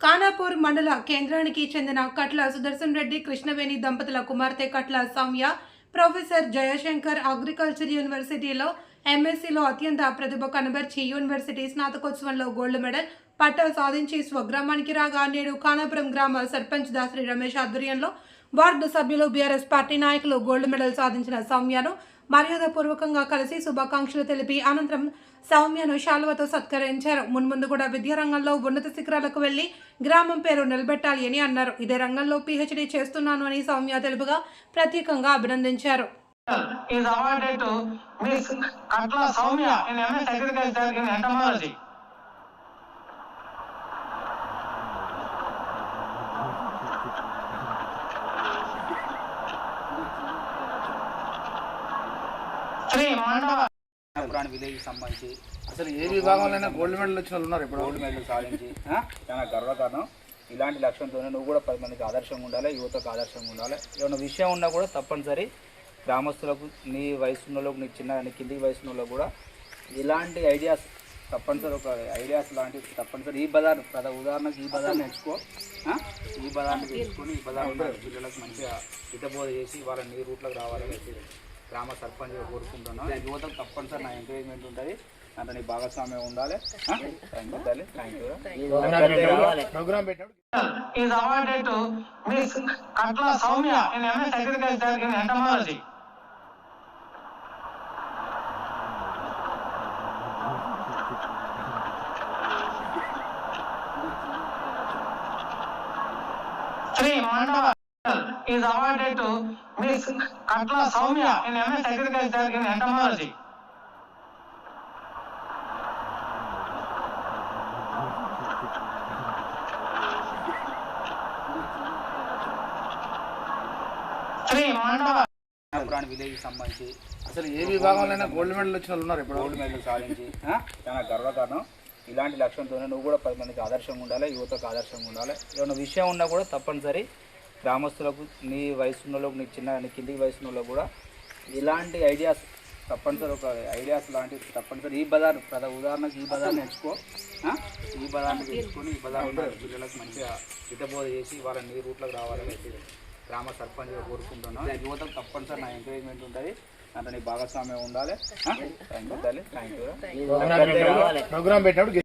ఖానాపూర్ మండల కేంద్రానికి చెందిన కట్ల సుదర్శన్ రెడ్డి కృష్ణవేణి దంపతుల కుమార్తె కట్ల సౌమ్య ప్రొఫెసర్ జయశంకర్ అగ్రికల్చర్ యూనివర్సిటీలో ఎంఎస్సీలో అత్యంత ప్రతిభ కనబర్చి యూనివర్సిటీ స్నాతకోత్సవంలో గోల్డ్ మెడల్ పట్టా సాధించి స్వగ్రామానికి రాగా నేడు ఖానాపురం గ్రామ సర్పంచ్ దాసరి రమేష్ ఆధ్వర్యంలో వార్డు సభ్యులు బీఆర్ఎస్ పార్టీ నాయకులు గోల్డ్ మెడల్ సాధించిన సౌమ్యను మర్యాదపూర్వకంగా కలిసి శుభాకాంక్షలు తెలిపి అనంతరం సౌమ్యను శాలువతో సత్కరించారు. మున్ముందు కూడా విద్యారంగంలో ఉన్నత శిఖరాలకు వెళ్లి గ్రామం పేరు నిలబెట్టాలి అని అన్నారు. ఇదే రంగంలో PhD చేస్తున్నాను అని సౌమ్య తెలుపుగా ప్రత్యేకంగా అభినందించారు. విలేజ్ సంబంధించి అసలు ఏ విభాగంలో గోల్డ్ మెడల్ వచ్చిన వాళ్ళు ఉన్నారు. ఇప్పుడు గోల్డ్ మెడల్ సాధించి చాలా గర్వకారణం. ఇలాంటి లక్ష్యంతోనే నువ్వు కూడా 10 మందికి ఆదర్శంగా ఉండాలి, యువతకు ఆదర్శంగా ఉండాలి. ఏమైనా విషయం ఉన్నా కూడా తప్పనిసరి గ్రామస్తులకు, నీ వయసున్నోళ్ళకు, నీ కింది వయసున్నోళ్ళకు కూడా ఇలాంటి ఐడియాస్ తప్పనిసరి, ఒక ఐడియాస్ లాంటివి తప్పనిసరి. ఈ బజార్ ఉదాహరణకు ఈ బజార్ని ఎంచుకో, ఈ బజార్ని తెలుసుకొని ఈ బజార్ పిల్లలకు మంచిగా హితబోధ చేసి వాళ్ళని నీ రూట్లోకి రావాలని గ్రామ సర్పంచ్ కోరుకుంటున్నాను. యువతకు తప్పనిసరి నా ఎంకరేజ్మెంట్ ఉంటుంది, అంటే నీ భాగస్వామ్యం ఉండాలి. is awarded to Miss Katla Soumya in MS Agriculture in Entomology. Sri Mandava village సంబంధించి అసలు ఏ విభాగంలో గోల్డ్ మెడల్ వచ్చిన వాళ్ళు ఉన్నారు. ఇప్పుడు గోల్డ్ మెడల్ సాధించి చాలా గర్వకారణం. ఇలాంటి లక్ష్యంతోనే నువ్వు కూడా 10 మందికి ఆదర్శంగా ఉండాలి, యువతకు ఆదర్శంగా ఉండాలి. ఏమైనా విషయం ఉన్నా కూడా తప్పనిసరి గ్రామస్తులకు, నీ వయసున్నోళ్ళకు, నీ కింది వయసున్నోళ్ళకు కూడా ఇలాంటి ఐడియాస్ తప్పనిసరి, ఒక ఐడియాస్ లాంటివి తప్పనిసరి. ఈ బజార్ ఉదాహరణకు ఈ బజార్ని ఎంచుకో, ఈ బజార్ని తెలుసుకొని ఈ బజార్ పిల్లలకు మంచిగా హితబోధ చేసి వాళ్ళని నీ రూట్లోకి రావాలని గ్రామ సర్పంచ్ కోరుకుంటున్నాను. యువతకు తప్పనిసరి నా ఎంకరేజ్మెంట్ ఉంటుంది, అంటే నీ భాగస్వామ్యం ఉండాలి. Thank you. ప్రోగ్రామ్ పెట్టినప్పుడు